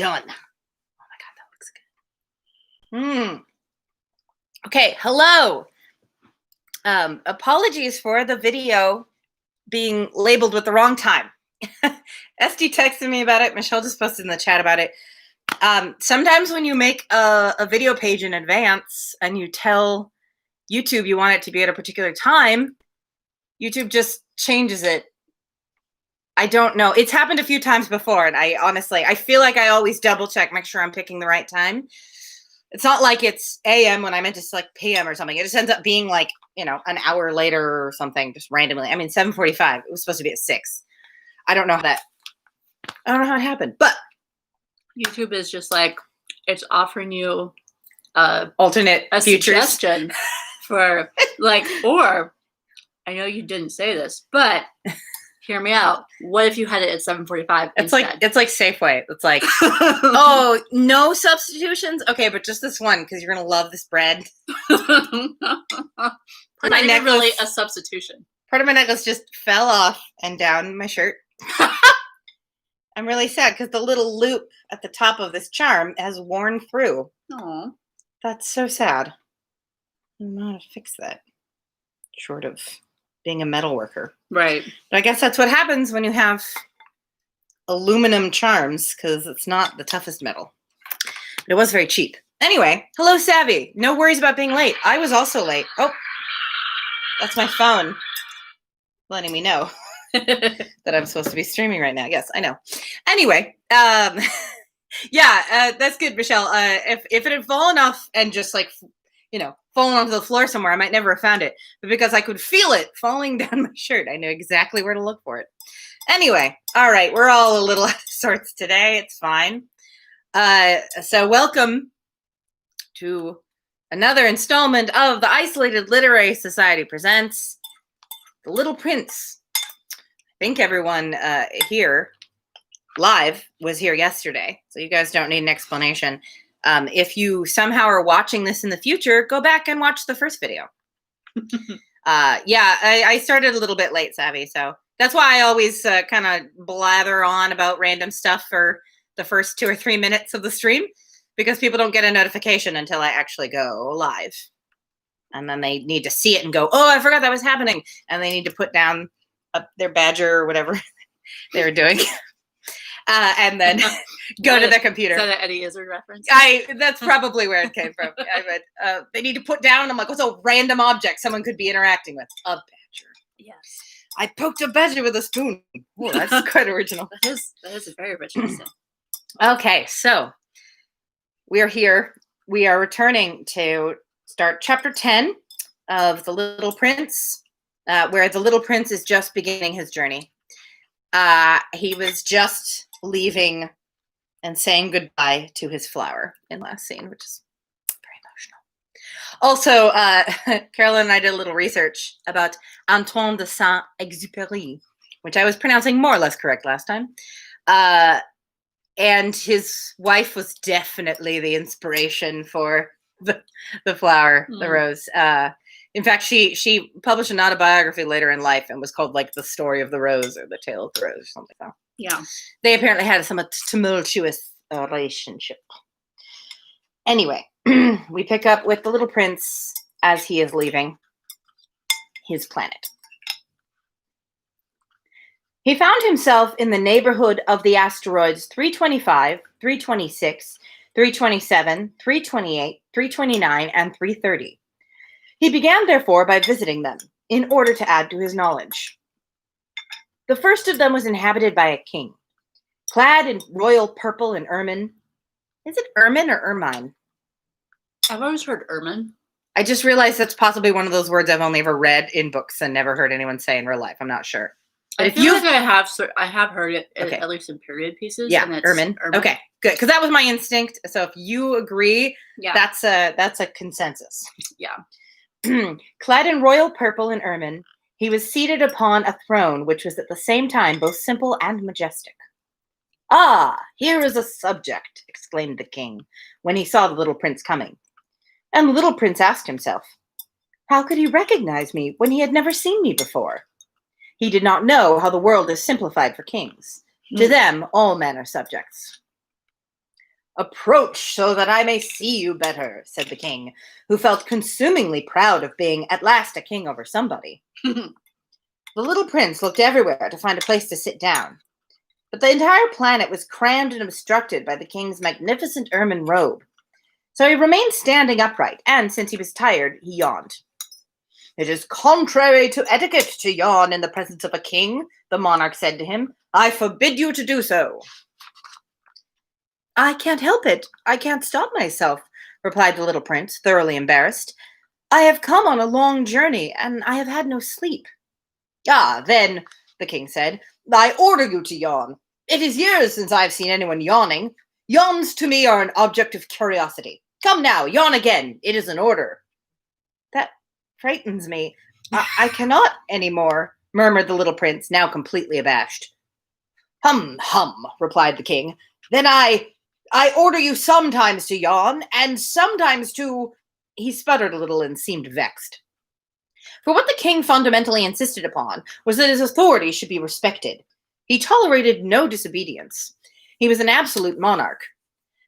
done. Oh my God, that looks good. Okay, hello. Apologies for the video being labeled with the wrong time. SD texted me about it. Michelle just posted in the chat about it. Sometimes when you make a video page in advance and you tell YouTube you want it to be at a particular time, YouTube just changes it. I don't know. It's happened a few times before, and I feel like I always double check, make sure I'm picking the right time. It's not like it's AM when I meant to select PM or something. It just ends up being like, an hour later or something, just randomly. I mean, 7:45. It was supposed to be at 6. I don't know how it happened, but YouTube is just like, it's offering you alternate a futures. Suggestion for like, or I know you didn't say this, but hear me out. What if you had it at 7:45 instead? It's like Safeway. It's like, oh, no substitutions? Okay, but just this one because you're gonna love this bread. Not even really a substitution. Part of my necklace just fell off and down my shirt. I'm really sad because the little loop at the top of this charm has worn through. Oh, that's so sad. I don't know how to fix that. Short of being a metal worker. Right. But I guess that's what happens when you have aluminum charms, because it's not the toughest metal. But it was very cheap. Anyway, hello, Savvy. No worries about being late. I was also late. Oh, that's my phone letting me know that I'm supposed to be streaming right now. Yes, I know. Anyway, yeah, that's good, Michelle. If it had fallen off and just like, fallen onto the floor somewhere, I might never have found it. But because I could feel it falling down my shirt, I knew exactly where to look for it. Anyway, all right, we're all a little out of sorts today. It's fine. So welcome to another installment of the Isolated Literary Society presents The Little Prince. I think everyone here live was here yesterday, so you guys don't need an explanation. If you somehow are watching this in the future, go back and watch the first video. Yeah, I started a little bit late, Savvy, so that's why I always kind of blather on about random stuff for the first 2 or 3 minutes of the stream, because people don't get a notification until I actually go live. And then they need to see it and go, oh, I forgot that was happening. And they need to put down their badger or whatever they were doing. And then go to their computer. Is that an Eddie Izzard reference? That's probably where it came from. They need to put down, I'm like, what's a random object someone could be interacting with? A badger. Yes. I poked a badger with a spoon. Oh, that's quite original. That is a very original thing. Okay, so we are here. We are returning to start chapter 10 of The Little Prince, where the Little Prince is just beginning his journey. He was just leaving and saying goodbye to his flower in last scene, which is very emotional. Also, Carolyn and I did a little research about Antoine de Saint-Exupéry, which I was pronouncing more or less correct last time. And his wife was definitely the inspiration for the flower, the rose. In fact, she published an autobiography later in life and was called like The Story of the Rose or The Tale of the Rose or something like that. Yeah. They apparently had some tumultuous relationship. Anyway, we pick up with the Little Prince as he is leaving his planet. He found himself in the neighborhood of the asteroids 325, 326, 327, 328, 329, and 330. He began, therefore, by visiting them, in order to add to his knowledge. The first of them was inhabited by a king, clad in royal purple and ermine. Is it ermine or ermine? I've always heard ermine. I just realized that's possibly one of those words I've only ever read in books and never heard anyone say in real life. I'm not sure. But I have heard it, okay, at least in period pieces. Yeah, and it's ermine. Okay, good. Because that was my instinct. So if you agree, yeah, that's a consensus. Yeah. Clad in royal purple and ermine, he was seated upon a throne which was at the same time both simple and majestic. Ah, here is a subject, exclaimed the king, when he saw the little prince coming. And the little prince asked himself, how could he recognize me when he had never seen me before? He did not know how the world is simplified for kings. To them, all men are subjects. Approach so that I may see you better, said the king, who felt consumingly proud of being at last a king over somebody. The little prince looked everywhere to find a place to sit down, but the entire planet was crammed and obstructed by the king's magnificent ermine robe. So he remained standing upright, and since he was tired, he yawned. It is contrary to etiquette to yawn in the presence of a king, the monarch said to him. I forbid you to do so. I can't help it. I can't stop myself, replied the little prince, thoroughly embarrassed. I have come on a long journey, and I have had no sleep. Ah, then, the king said, I order you to yawn. It is years since I have seen anyone yawning. Yawns to me are an object of curiosity. Come now, yawn again. It is an order. That frightens me. I cannot any more, murmured the little prince, now completely abashed. Hum, replied the king. Then I order you sometimes to yawn, and sometimes to... He sputtered a little and seemed vexed. For what the king fundamentally insisted upon was that his authority should be respected. He tolerated no disobedience. He was an absolute monarch.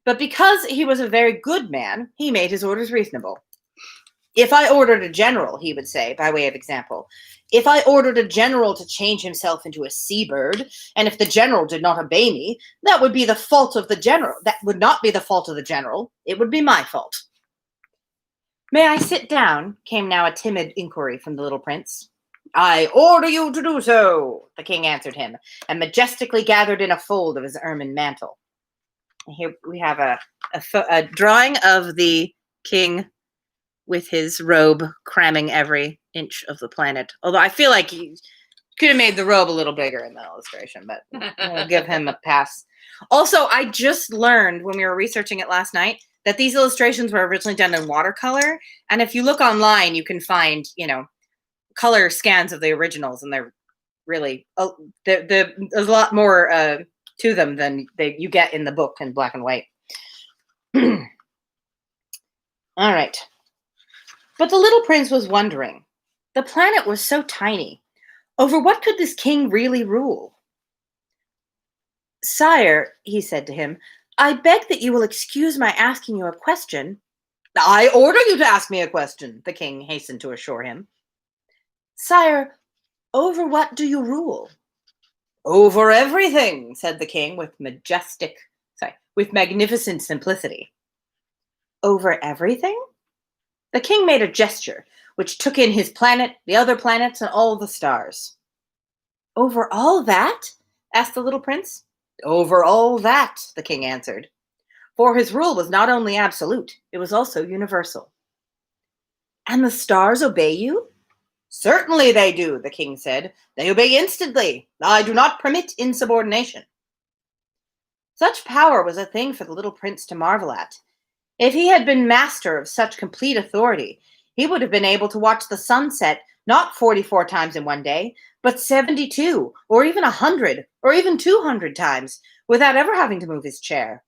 But because he was a very good man, he made his orders reasonable. If I ordered a general, he would say, by way of example, if I ordered a general to change himself into a seabird, and if the general did not obey me, that would be the fault of the general. That would not be the fault of the general. It would be my fault. May I sit down? Came now a timid inquiry from the little prince. I order you to do so, the king answered him, and majestically gathered in a fold of his ermine mantle. Here we have a drawing of the king with his robe cramming every inch of the planet. Although I feel like he could have made the robe a little bigger in the illustration, but we'll give him a pass. Also, I just learned when we were researching it last night that these illustrations were originally done in watercolor. And if you look online, you can find, color scans of the originals, and they're really, there's a lot more to them than you get in the book in black and white. All right. But the little prince was wondering. The planet was so tiny. Over what could this king really rule? Sire, he said to him, I beg that you will excuse my asking you a question. I order you to ask me a question, the king hastened to assure him. Sire, over what do you rule? Over everything, said the king with magnificent simplicity. Over everything? The king made a gesture, which took in his planet, the other planets, and all the stars. Over all that? Asked the little prince. Over all that, the king answered. For his rule was not only absolute, it was also universal. And the stars obey you? Certainly they do, the king said. They obey instantly. I do not permit insubordination. Such power was a thing for the little prince to marvel at. If he had been master of such complete authority, he would have been able to watch the sunset not 44 times in one day, but 72, or even 100, or even 200 times, without ever having to move his chair.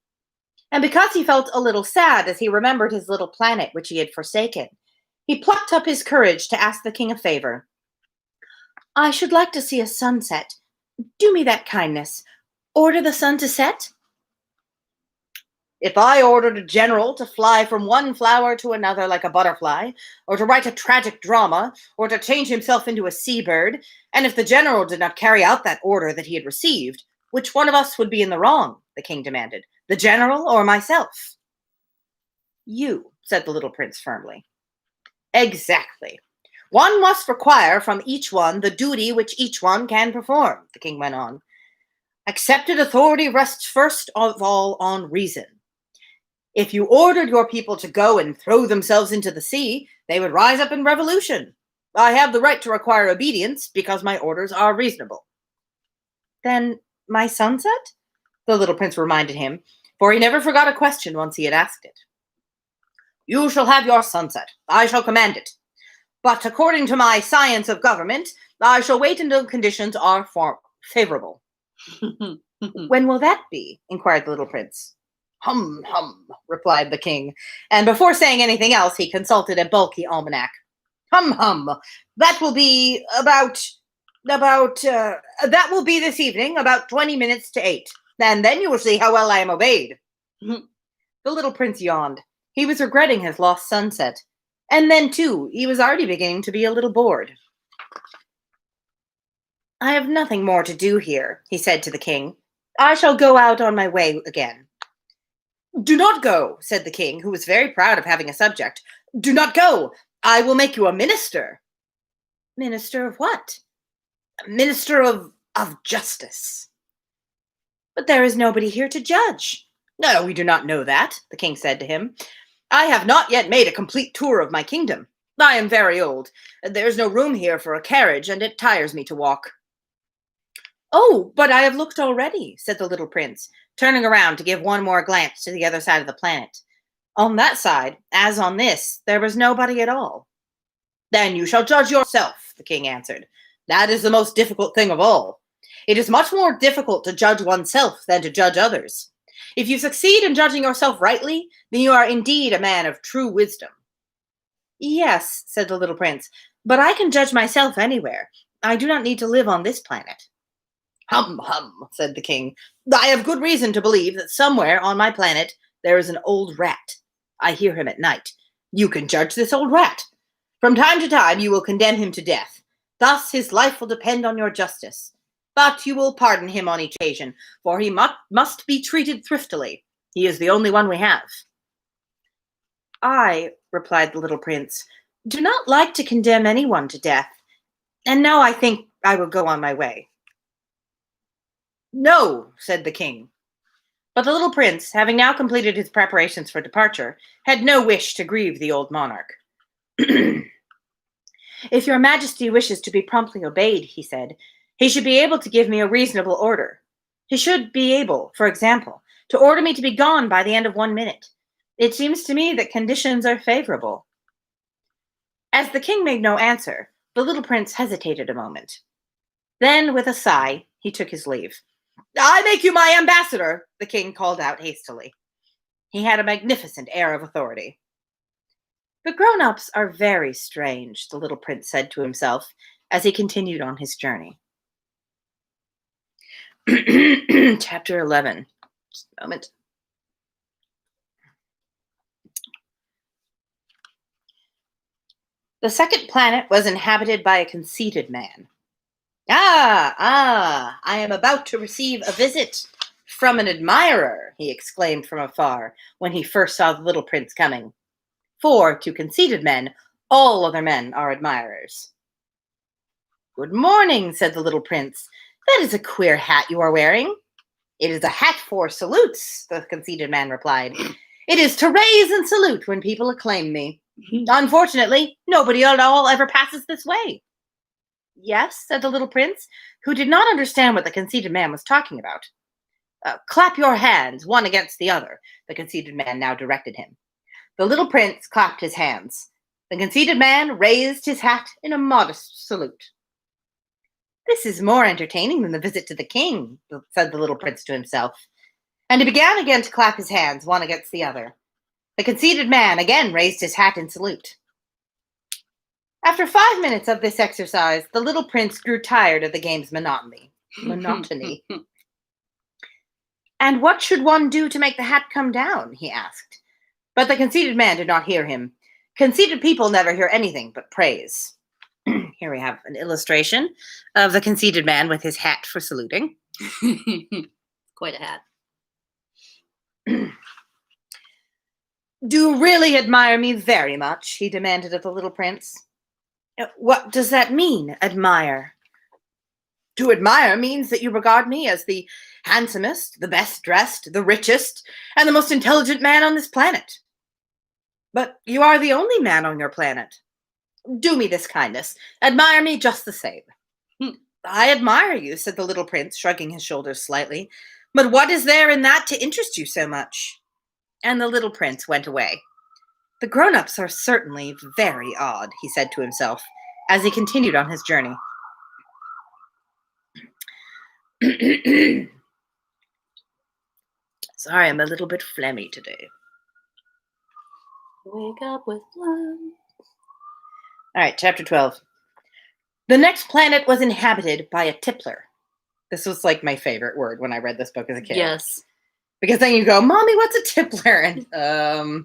And because he felt a little sad as he remembered his little planet which he had forsaken, he plucked up his courage to ask the king a favor. I should like to see a sunset. Do me that kindness. Order the sun to set. If I ordered a general to fly from one flower to another like a butterfly, or to write a tragic drama, or to change himself into a seabird, and if the general did not carry out that order that he had received, which one of us would be in the wrong? The king demanded. The general or myself? You, said the little prince firmly. Exactly. One must require from each one the duty which each one can perform, the king went on. Accepted authority rests first of all on reason. If you ordered your people to go and throw themselves into the sea, they would rise up in revolution. I have the right to require obedience because my orders are reasonable. Then my sunset? The little prince reminded him, for he never forgot a question once he had asked it. You shall have your sunset. I shall command it. But according to my science of government, I shall wait until conditions are favorable. When will that be? Inquired the little prince. Hum, replied the king, and before saying anything else, he consulted a bulky almanac. Hum, that will be that will be this evening, about 20 minutes to 8. And then you will see how well I am obeyed. The little prince yawned. He was regretting his lost sunset. And then, too, he was already beginning to be a little bored. I have nothing more to do here, he said to the king. I shall go out on my way again. Do not go, said the king, who was very proud of having a subject. Do not go. I will make you a minister. Minister of what? Minister of justice. But there is nobody here to judge. No, we do not know that, the king said to him. I have not yet made a complete tour of my kingdom. I am very old. There is no room here for a carriage, and it tires me to walk. Oh, but I have looked already, said the little prince, turning around to give one more glance to the other side of the planet. On that side, as on this, there was nobody at all. Then you shall judge yourself, the king answered. That is the most difficult thing of all. It is much more difficult to judge oneself than to judge others. If you succeed in judging yourself rightly, then you are indeed a man of true wisdom. Yes, said the little prince, but I can judge myself anywhere. I do not need to live on this planet. Hum, hum, said the king. I have good reason to believe that somewhere on my planet there is an old rat. I hear him at night. You can judge this old rat. From time to time you will condemn him to death. Thus his life will depend on your justice. But you will pardon him on each occasion, for he must be treated thriftily. He is the only one we have. I, replied the little prince, do not like to condemn anyone to death, and now I think I will go on my way. No, said the king. But the little prince, having now completed his preparations for departure, had no wish to grieve the old monarch. If your majesty wishes to be promptly obeyed, he said, he should be able to give me a reasonable order. He should be able, for example, to order me to be gone by the end of 1 minute. It seems to me that conditions are favorable. As the king made no answer, the little prince hesitated a moment. Then, with a sigh, he took his leave. I make you my ambassador, the king called out hastily. He had a magnificent air of authority. The grown-ups are very strange, the little prince said to himself as he continued on his journey. Chapter 11. Just a moment. The second planet was inhabited by a conceited man. I am about to receive a visit from an admirer, he exclaimed from afar when he first saw the little prince coming. For, to conceited men, all other men are admirers. Good morning, said the little prince. That is a queer hat you are wearing. It is a hat for salutes, the conceited man replied. It is to raise and salute when people acclaim me. Unfortunately, nobody at all ever passes this way. Yes, said the little prince, who did not understand what the conceited man was talking about. Clap your hands, one against the other, the conceited man now directed him. The little prince clapped his hands. The conceited man raised his hat in a modest salute. This is more entertaining than the visit to the king, said the little prince to himself. And he began again to clap his hands, one against the other. The conceited man again raised his hat in salute. After 5 minutes of this exercise, the little prince grew tired of the game's monotony. And what should one do to make the hat come down? He asked. But the conceited man did not hear him. Conceited people never hear anything but praise. Here we have an illustration of the conceited man with his hat for saluting. Quite a hat. Do you really admire me very much? He demanded of the little prince. What does that mean, admire? To admire means that you regard me as the handsomest, the best dressed, the richest, and the most intelligent man on this planet. But you are the only man on your planet. Do me this kindness. Admire me just the same. I admire you, said the little prince, shrugging his shoulders slightly. But what is there in that to interest you so much? And the little prince went away. The grown-ups are certainly very odd, he said to himself, as he continued on his journey. Sorry, I'm a little bit phlegmy today. Wake up with love. All right, chapter 12. The next planet was inhabited by a tippler. This was like my favorite word when I read this book as a kid. Yes. Because then you go, Mommy, what's a tippler? And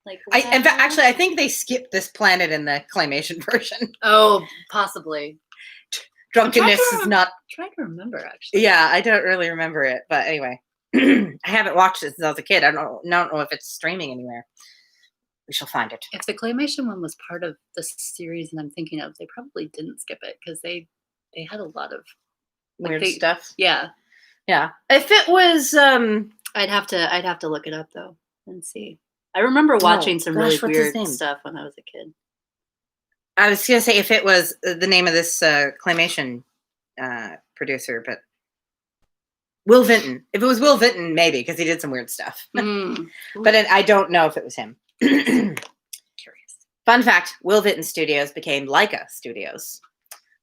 Like, in fact, actually, I think they skipped this planet in the claymation version. oh, possibly. Drunkenness is not. Trying to remember, actually. Yeah, I don't really remember it, but anyway, I haven't watched it since I was a kid. I don't know if it's streaming anywhere. We shall find it. If the claymation one was part of the series that I'm thinking of, they probably didn't skip it because they had a lot of Weird stuff. Yeah. Yeah. If it was, I'd have to look it up though and see. I remember watching some really weird stuff when I was a kid. I was gonna say if it was the name of this claymation producer, but Will Vinton. If it was Will Vinton, maybe because he did some weird stuff. But I don't know if it was him. Curious. Fun fact: Will Vinton Studios became Leica Studios,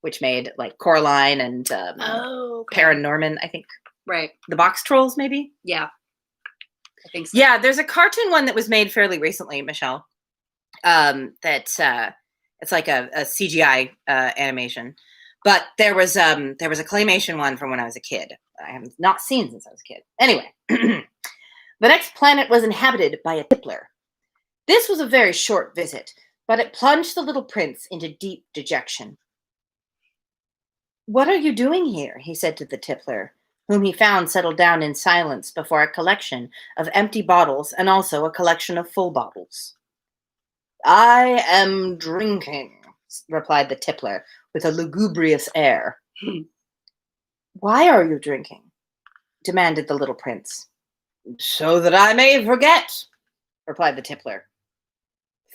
which made like Coraline and Paranorman, I think. Right. The Box Trolls, maybe? Yeah. I think so. Yeah, there's a cartoon one that was made fairly recently, Michelle. It's like a CGI animation. But there was a claymation one from when I was a kid. I have not seen since I was a kid. Anyway, the next planet was inhabited by a tippler. This was a very short visit, but it plunged the little prince into deep dejection. What are you doing here? He said to the tippler, whom he found settled down in silence before a collection of empty bottles and also a collection of full bottles. I am drinking, replied the tippler with a lugubrious air. Why are you drinking? Demanded the little prince. So that I may forget, replied the tippler.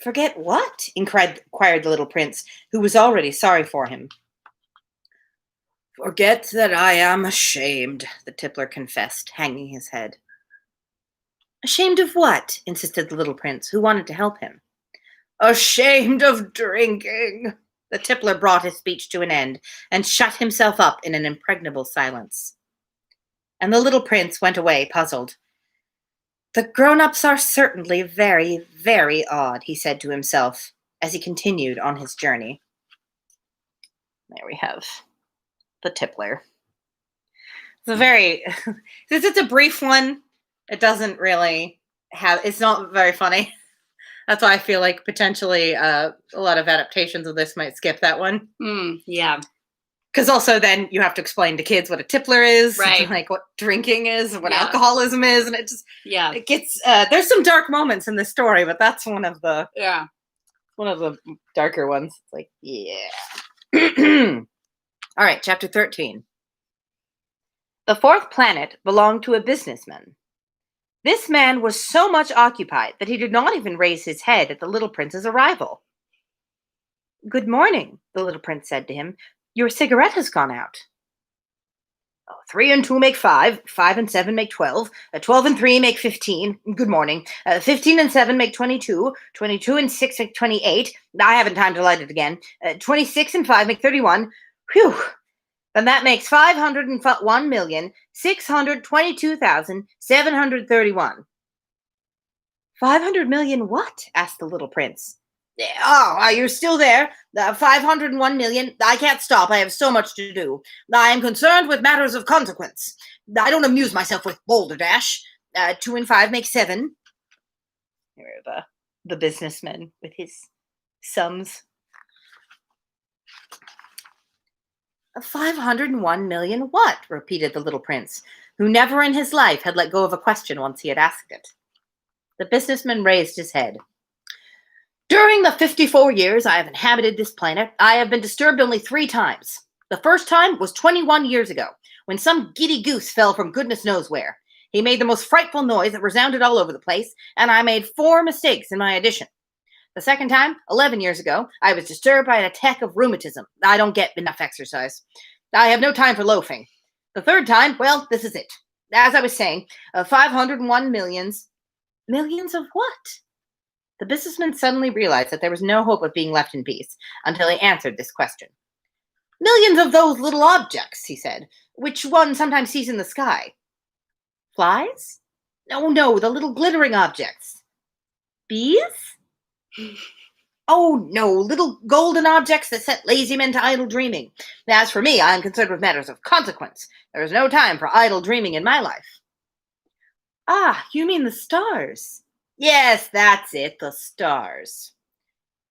Forget what? Inquired the little prince, who was already sorry for him. Forget that I am ashamed, the tippler confessed, hanging his head. Ashamed of what? Insisted the little prince, who wanted to help him. Ashamed of drinking. The tippler brought his speech to an end and shut himself up in an impregnable silence. And the little prince went away, puzzled. The grown-ups are certainly very, very odd, he said to himself as he continued on his journey. There we have the tippler. Since it's a brief one, it doesn't really it's not very funny. That's why I feel like potentially a lot of adaptations of this might skip that one. Yeah. Because also then you have to explain to kids what a tippler is, right? Like what drinking is, what alcoholism is, and it gets. There's some dark moments in this story, but that's one of the darker ones. It's like, yeah. All right, chapter 13. The fourth planet belonged to a businessman. This man was so much occupied that he did not even raise his head at the little prince's arrival. Good morning, the little prince said to him. Your cigarette has gone out. 3 and 2 make 5. 5 and 7 make 12. 12 and 3 make 15. Good morning. 15 and 7 make 22. 22 and 6 make 28. I haven't time to light it again. 26 and 5 make 31. Whew. Then that makes 501,622,731. 500 million what? Asked the little prince. Oh, you're still there? 501 million. I can't stop. I have so much to do. I am concerned with matters of consequence. I don't amuse myself with balderdash. 2 and 5 make 7. Here are the businessman with his sums. 501 million what? Repeated the little prince, who never in his life had let go of a question once he had asked it. The businessman raised his head. During the 54 years I have inhabited this planet, I have been disturbed only 3 times. The first time was 21 years ago, when some giddy goose fell from goodness knows where. He made the most frightful noise that resounded all over the place, and I made 4 mistakes in my addition. The second time, 11 years ago, I was disturbed by an attack of rheumatism. I don't get enough exercise. I have no time for loafing. The third time, well, this is it. As I was saying, 501 millions. Millions of what? The businessman suddenly realized that there was no hope of being left in peace until he answered this question. Millions of those little objects, he said, which one sometimes sees in the sky. Flies? No, the little glittering objects. Bees? Oh, no, little golden objects that set lazy men to idle dreaming. As for me, I am concerned with matters of consequence. There is no time for idle dreaming in my life. Ah, you mean the stars? Yes, that's it, the stars.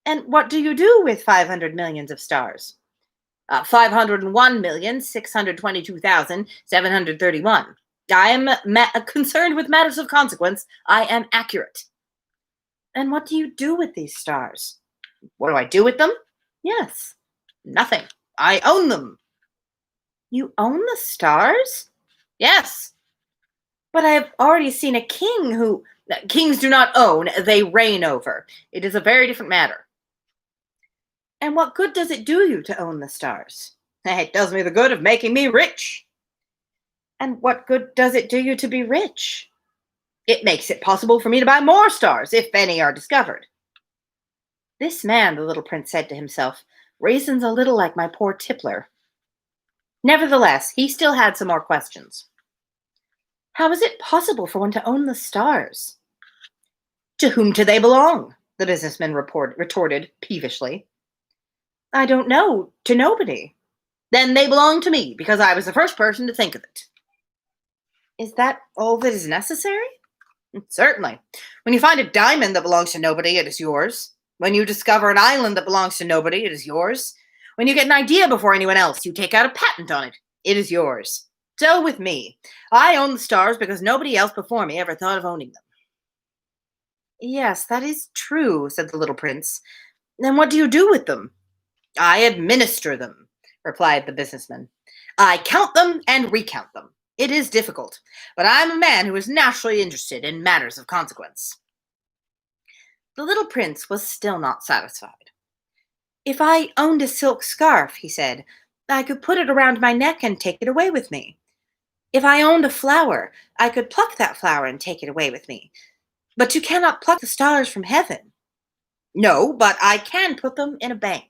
And what do you do with 500 millions of stars? 501,622,731. I am concerned with matters of consequence. I am accurate. And what do you do with these stars? What do I do with them? Yes, nothing. I own them. You own the stars? Yes. But I have already seen a king who. Kings do not own, they reign over. It is a very different matter. And what good does it do you to own the stars? It does me the good of making me rich. And what good does it do you to be rich? It makes it possible for me to buy more stars, if any are discovered. This man, the little prince said to himself, reasons a little like my poor tippler. Nevertheless, he still had some more questions. How is it possible for one to own the stars? To whom do they belong? The businessman retorted peevishly. I don't know. To nobody. Then they belong to me, because I was the first person to think of it. Is that all that is necessary? Certainly. When you find a diamond that belongs to nobody, it is yours. When you discover an island that belongs to nobody, it is yours. When you get an idea before anyone else, you take out a patent on it. It is yours. So with me. I own the stars because nobody else before me ever thought of owning them. Yes, that is true, said the little prince. Then what do you do with them? I administer them, replied the businessman. I count them and recount them. It is difficult, but I am a man who is naturally interested in matters of consequence. The little prince was still not satisfied. If I owned a silk scarf, he said, I could put it around my neck and take it away with me. If I owned a flower, I could pluck that flower and take it away with me. But you cannot pluck the stars from heaven. No, but I can put them in a bank.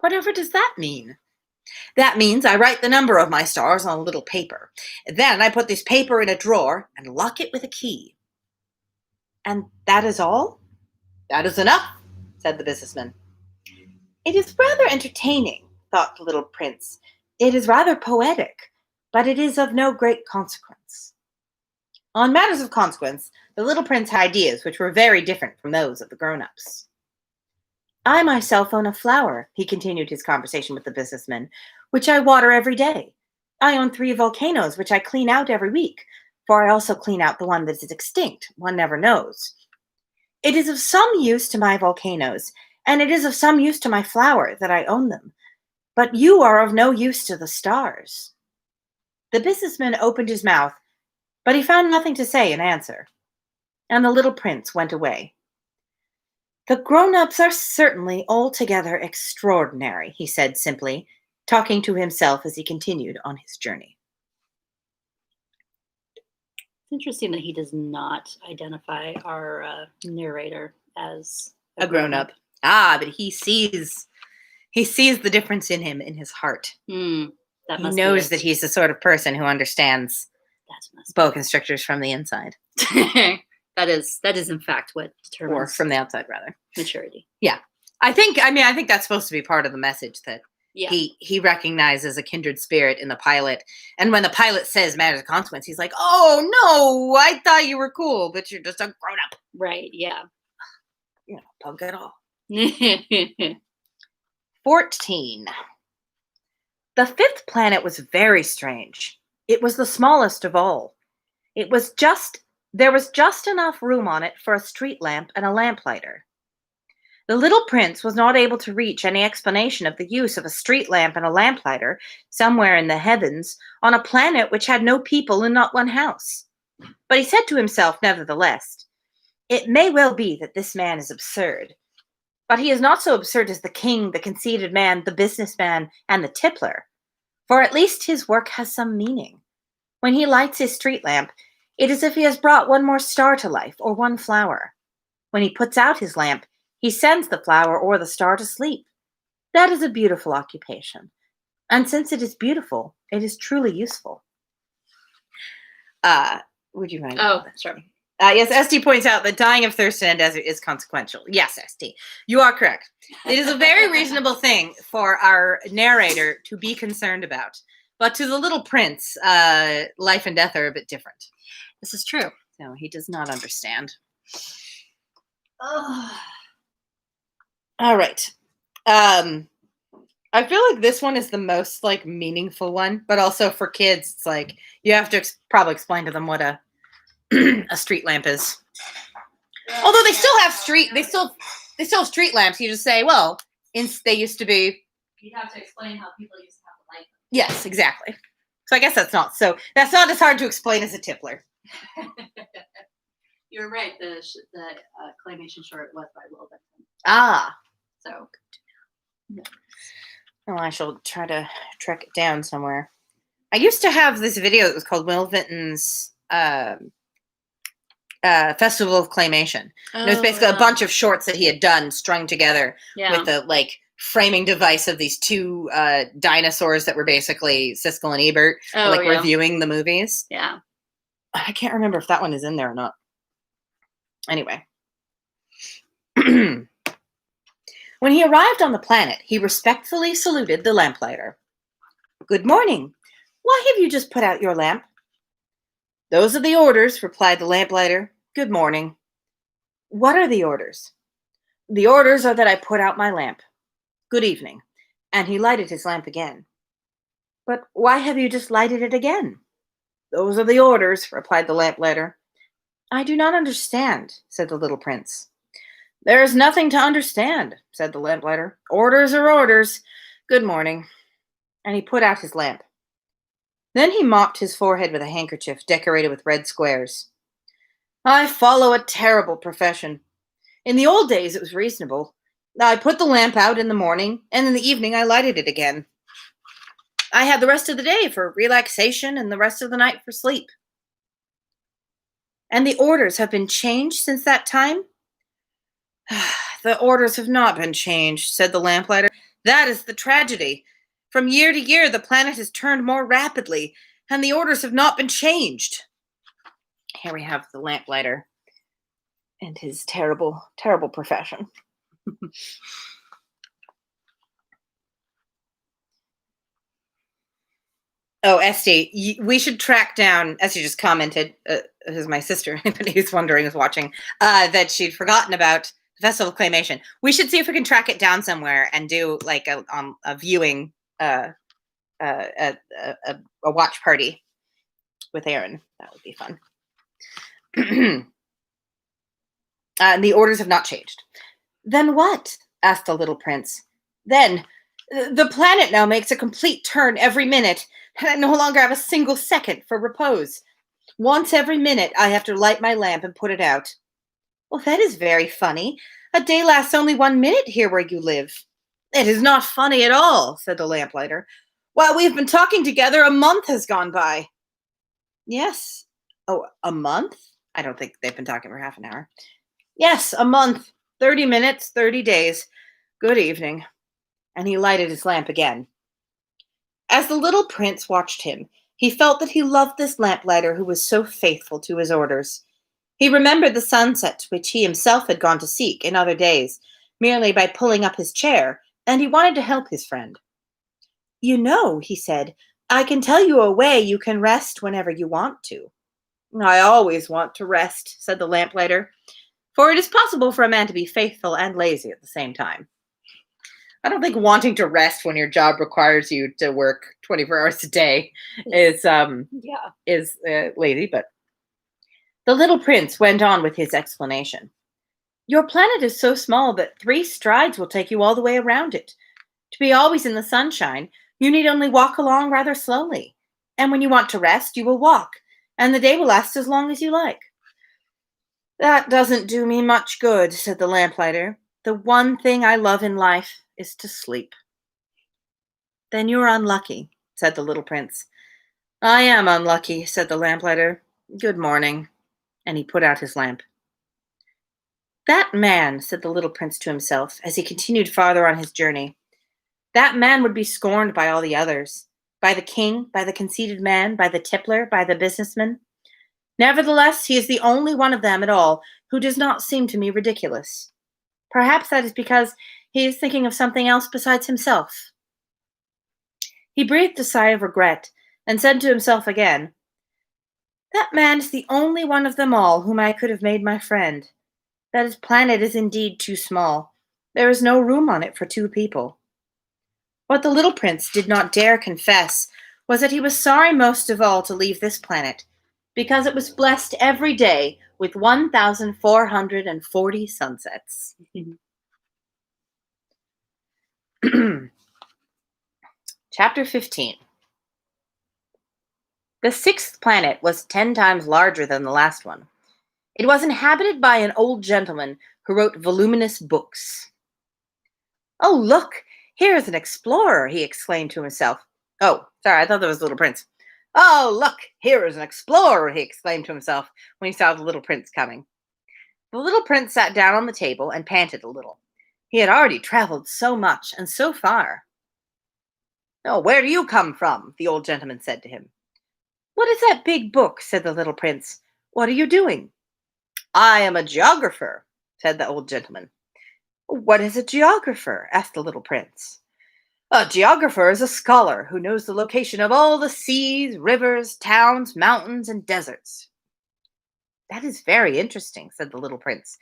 Whatever does that mean? That means I write the number of my stars on a little paper. Then I put this paper in a drawer and lock it with a key. And that is all? That is enough, said the businessman. It is rather entertaining, thought the little prince. It is rather poetic, but it is of no great consequence. On matters of consequence, the little prince had ideas which were very different from those of the grown-ups. I myself own a flower, he continued his conversation with the businessman, which I water every day. I own 3 volcanoes, which I clean out every week, for I also clean out the one that is extinct. One never knows. It is of some use to my volcanoes, and it is of some use to my flower that I own them. But you are of no use to the stars. The businessman opened his mouth, but he found nothing to say in answer, and the little prince went away. The grown-ups are certainly altogether extraordinary, he said simply, talking to himself as he continued on his journey. It's interesting that he does not identify our narrator as A grown-up. But he sees the difference in him in his heart. He knows that he's the sort of person who understands boa constrictors from the inside. That is in fact what determines, or from the outside rather, maturity. Yeah. I think that's supposed to be part of the message, that he recognizes a kindred spirit in the pilot. And when the pilot says matters of consequence, he's like, oh no, I thought you were cool, but you're just a grown up. Right, yeah. You're not a punk at all. 14. The 5th planet was very strange. It was the smallest of all. There was just enough room on it for a street lamp and a lamplighter. The little prince was not able to reach any explanation of the use of a street lamp and a lamplighter somewhere in the heavens on a planet which had no people and not one house. But he said to himself, nevertheless, it may well be that this man is absurd, but he is not so absurd as the king, the conceited man, the businessman, and the tippler, for at least his work has some meaning. When he lights his street lamp, it is as if he has brought one more star to life, or one flower. When he puts out his lamp, he sends the flower or the star to sleep. That is a beautiful occupation. And since it is beautiful, it is truly useful. Would you mind? Oh, sure. Yes, ST points out that dying of thirst in a desert is consequential. Yes, ST, you are correct. It is a very reasonable thing for our narrator to be concerned about. But to the little prince, life and death are a bit different. This is true. No, he does not understand. Oh. All right. I feel like this one is the most like meaningful one, but also for kids, it's like you have to probably explain to them what a a street lamp is. Although they still have they still have street lamps. You just say, well, they used to be. You have to explain how people used to have to light them. Yes, exactly. So I guess that's not as hard to explain as a tippler. You're right. The claymation short was by Will Benson. Ah. So. Yeah. Well, I shall try to track it down somewhere. I used to have this video that was called Will Vinton's Festival of Claymation. And it was basically a bunch of shorts that he had done strung together with the like framing device of these two dinosaurs that were basically Siskel and Ebert, reviewing the movies. Yeah. I can't remember if that one is in there or not. Anyway. When he arrived on the planet, he respectfully saluted the lamplighter. Good morning. Why have you just put out your lamp? Those are the orders, replied the lamplighter. Good morning. What are the orders? The orders are that I put out my lamp. Good evening. And he lighted his lamp again. But why have you just lighted it again? Those are the orders, replied the lamplighter. I do not understand, said the little prince. There is nothing to understand, said the lamplighter. Orders are orders. Good morning. And he put out his lamp. Then he mopped his forehead with a handkerchief decorated with red squares. I follow a terrible profession. In the old days, it was reasonable. I put the lamp out in the morning, and in the evening I lighted it again. I had the rest of the day for relaxation and the rest of the night for sleep. And the orders have been changed since that time? The orders have not been changed, said the lamplighter. That is the tragedy. From year to year, the planet has turned more rapidly, and the orders have not been changed. Here we have the lamplighter and his terrible, terrible profession. Oh, Esty, we should track down, Esty just commented, who's my sister, anybody who's wondering, who's watching, that she'd forgotten about the Festival of Claymation. We should see if we can track it down somewhere and do like a viewing, a watch party with Aaron. That would be fun. The orders have not changed. Then what? Asked the little prince. Then, the planet now makes a complete turn every minute, and I no longer have a single second for repose. Once every minute, I have to light my lamp and put it out. Well, that is very funny. A day lasts only 1 minute here where you live. It is not funny at all, said the lamplighter. While we have been talking together, a month has gone by. Yes. Oh, a month? I don't think they've been talking for half an hour. Yes, a month. 30 minutes, 30 days. Good evening. And he lighted his lamp again. As the little prince watched him, he felt that he loved this lamplighter who was so faithful to his orders. He remembered the sunset which he himself had gone to seek in other days, merely by pulling up his chair, and he wanted to help his friend. You know, he said, I can tell you a way you can rest whenever you want to. I always want to rest, said the lamplighter, for it is possible for a man to be faithful and lazy at the same time. I don't think wanting to rest when your job requires you to work 24 hours a day is lazy, but the little prince went on with his explanation. Your planet is so small that 3 strides will take you all the way around it. To be always in the sunshine, you need only walk along rather slowly. And when you want to rest, you will walk, and the day will last as long as you like. That doesn't do me much good, said the lamplighter. The one thing I love in life is to sleep. Then you're unlucky, said the little prince. I am unlucky, said the lamplighter. Good morning. And he put out his lamp. That man, said the little prince to himself as he continued farther on his journey, that man would be scorned by all the others, by the king, by the conceited man, by the tippler, by the businessman. Nevertheless, he is the only one of them at all who does not seem to me ridiculous. Perhaps that is because he is thinking of something else besides himself. He breathed a sigh of regret and said to himself again, "That man is the only one of them all whom I could have made my friend. That planet is indeed too small. There is no room on it for two people." What the little prince did not dare confess was that he was sorry most of all to leave this planet, because it was blessed every day with 1,440 sunsets. Chapter 15. The sixth planet was 10 times larger than the last one. It was inhabited by an old gentleman who wrote voluminous books. "Oh, look, here is an explorer," he exclaimed to himself. Oh, sorry, I thought that was the little prince. "Oh, look, here is an explorer," he exclaimed to himself when he saw the little prince coming. The little prince sat down on the table and panted a little. He had already traveled so much and so far. "Oh, where do you come from?" the old gentleman said to him. "What is that big book?" said the little prince. "What are you doing?" "I am a geographer," said the old gentleman. "What is a geographer?" asked the little prince. "A geographer is a scholar who knows the location of all the seas, rivers, towns, mountains, and deserts." "That is very interesting," said the little prince.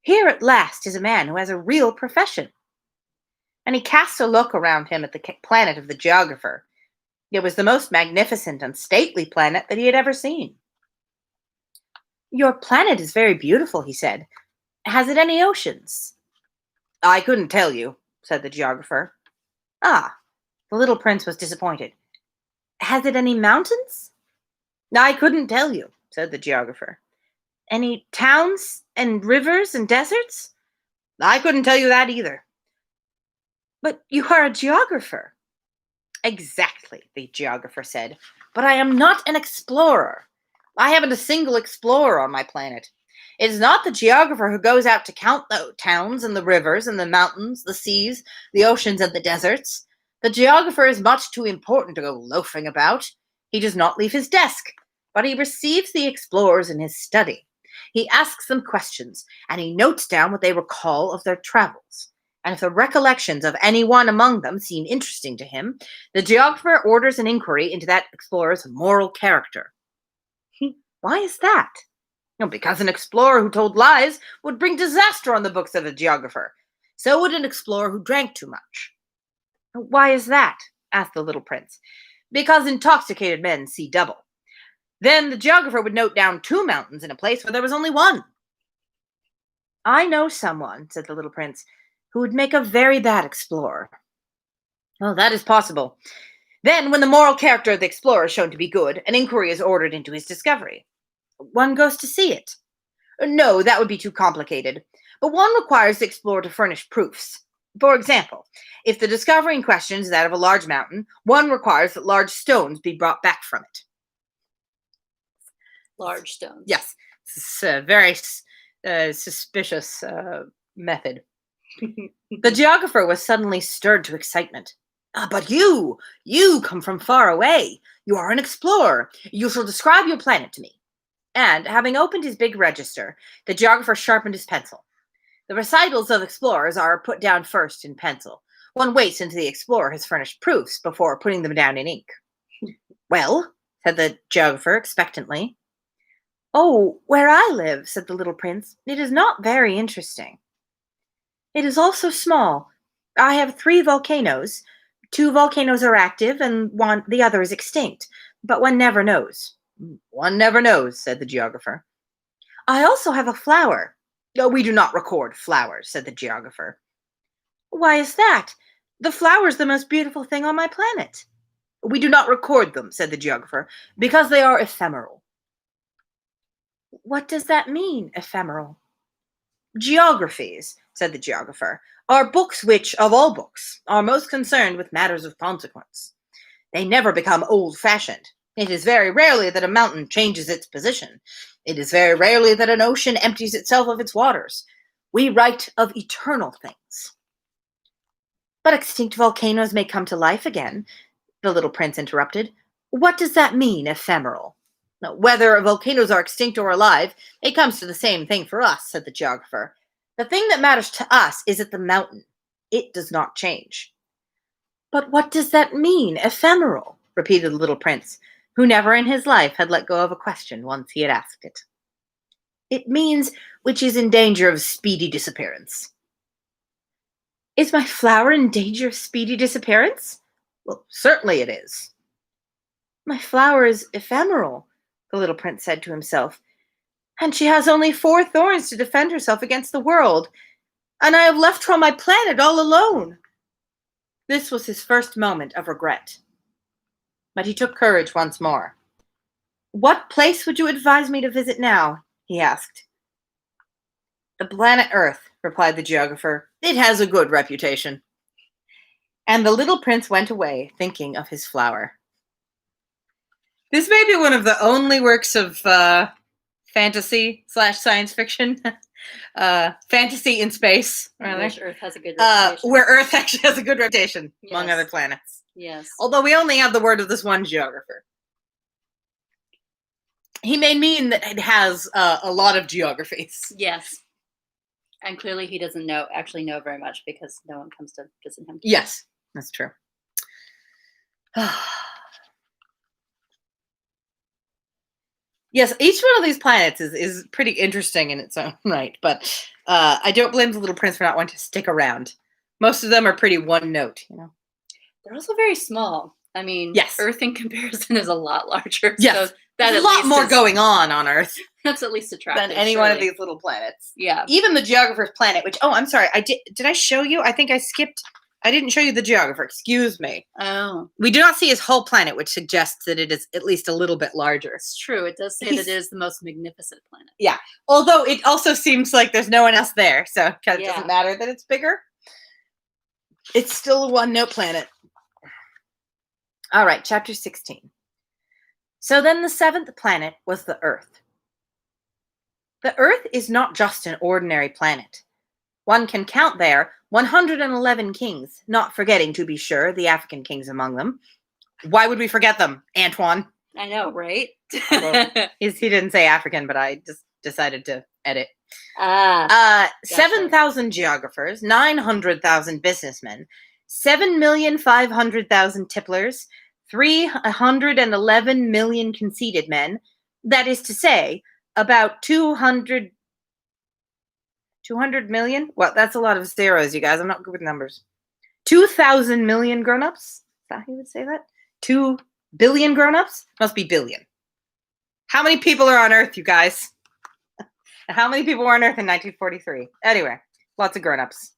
"Here at last is a man who has a real profession." And he cast a look around him at the planet of the geographer. It was the most magnificent and stately planet that he had ever seen. "Your planet is very beautiful," he said. "Has it any oceans?" "I couldn't tell you," said the geographer. Ah, the little prince was disappointed. "Has it any mountains?" "I couldn't tell you," said the geographer. "Any towns and rivers and deserts?" "I couldn't tell you that either." "But you are a geographer." "Exactly," the geographer said. "But I am not an explorer. I haven't a single explorer on my planet. It is not the geographer who goes out to count the towns and the rivers and the mountains, the seas, the oceans, and the deserts. The geographer is much too important to go loafing about. He does not leave his desk, but he receives the explorers in his study. He asks them questions, and he notes down what they recall of their travels. And if the recollections of any one among them seem interesting to him, the geographer orders an inquiry into that explorer's moral character." "Why is that?" "Because an explorer who told lies would bring disaster on the books of a geographer. So would an explorer who drank too much." "Why is that?" asked the little prince. "Because intoxicated men see double. Then the geographer would note down 2 mountains in a place where there was only 1. "I know someone," said the little prince, "who would make a very bad explorer." "Oh, that is possible. Then, when the moral character of the explorer is shown to be good, an inquiry is ordered into his discovery." "One goes to see it." "No, that would be too complicated. But one requires the explorer to furnish proofs. For example, if the discovery in question is that of a large mountain, one requires that large stones be brought back from it." Large stones. Yes, it's a very suspicious method. The geographer was suddenly stirred to excitement. But you come from far away. You are an explorer. You shall describe your planet to me." And, having opened his big register, the geographer sharpened his pencil. The recitals of explorers are put down first in pencil. One waits until the explorer has furnished proofs before putting them down in ink. "Well," said the geographer expectantly. "Oh, where I live," said the little prince, "it is not very interesting. It is also small. I have 3 volcanoes. 2 volcanoes are active, and the other is extinct. But one never knows." "One never knows," said the geographer. "I also have a flower." "No, we do not record flowers," said the geographer. "Why is that? The flower is the most beautiful thing on my planet." "We do not record them," said the geographer, "because they are ephemeral." "What does that mean, ephemeral?" "Geographies," said the geographer, "are books which, of all books, are most concerned with matters of consequence. They never become old-fashioned. It is very rarely that a mountain changes its position. It is very rarely that an ocean empties itself of its waters. We write of eternal things." "But extinct volcanoes may come to life again," the little prince interrupted. "What does that mean, ephemeral?" "Whether volcanoes are extinct or alive, it comes to the same thing for us," said the geographer. "The thing that matters to us is at the mountain. It does not change." But what does that mean, ephemeral? Repeated the little prince, who never in his life had let go of a question once he had asked it. It means which is in danger of speedy disappearance. Is my flower in danger of speedy disappearance? Well, certainly it is. My flower is ephemeral, the little prince said to himself, and she has only 4 thorns to defend herself against the world, and I have left her on my planet all alone. This was his first moment of regret. But he took courage once more. What place would you advise me to visit now? He asked. The planet Earth, replied the geographer. It has a good reputation. And the little prince went away, thinking of his flower. This may be one of the only works of fantasy/science fiction. Fantasy in space, rather. Which Earth has a good reputation. Where Earth actually has a good reputation among other planets. Yes. Although we only have the word of this one geographer. He may mean that it has a lot of geographies. Yes. And clearly he doesn't actually know very much because no one comes to visit him. Yes, that's true. Yes, each one of these planets is pretty interesting in its own right, but I don't blame the little prince for not wanting to stick around. Most of them are pretty one note, you know. They're also very small. I mean, yes. Earth in comparison is a lot larger. Yes. So there's a lot more going on Earth. That's at least attractive. Than any one of these little planets. Yeah. Even the geographer's planet, which, I'm sorry, did I show you? I think I skipped. I didn't show you the geographer. Excuse me. Oh. We do not see his whole planet, which suggests that it is at least a little bit larger. It's true. It does say that it is the most magnificent planet. Yeah. Although it also seems like there's no one else there, so it kind of doesn't matter that it's bigger. It's still a one-note planet. All right, chapter 16. So then the 7th planet was the Earth. The Earth is not just an ordinary planet. One can count there 111 kings, not forgetting, to be sure, the African kings among them. Why would we forget them, Antoine? I know, right? He didn't say African, but I just decided to edit. Gotcha. 7,000 geographers, 900,000 businessmen, 7,500,000 tipplers, 311 million conceited men. That is to say, about 200 million? Well, that's a lot of zeros, you guys. I'm not good with numbers. 2,000 million grown-ups? Is that how you would say that? 2 billion grown-ups? Must be billion. How many people are on Earth, you guys? How many people were on Earth in 1943? Anyway, lots of grown-ups.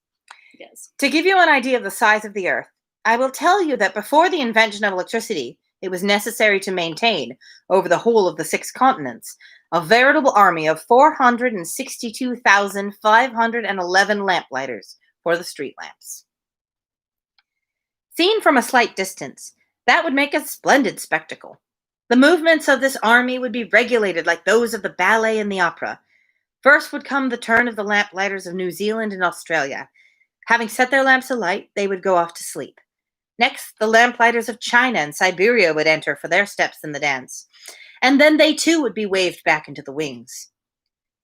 Yes. To give you an idea of the size of the Earth, I will tell you that before the invention of electricity, it was necessary to maintain, over the whole of the 6 continents, a veritable army of 462,511 lamplighters for the street lamps. Seen from a slight distance, that would make a splendid spectacle. The movements of this army would be regulated like those of the ballet and the opera. First would come the turn of the lamplighters of New Zealand and Australia. Having set their lamps alight, they would go off to sleep. Next, the lamplighters of China and Siberia would enter for their steps in the dance. And then they too would be waved back into the wings.